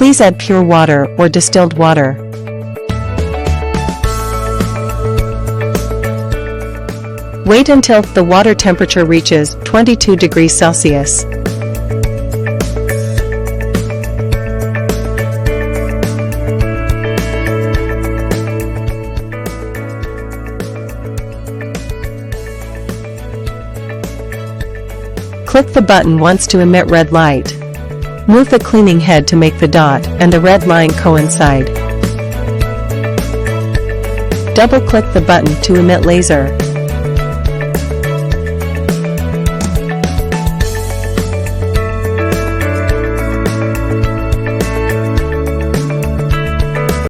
Please add pure water or distilled water. Wait until the water temperature reaches 22 degrees Celsius. Click the button once to emit red light. Move the cleaning head to make the dot and the red line coincide. Double-click the button to emit laser.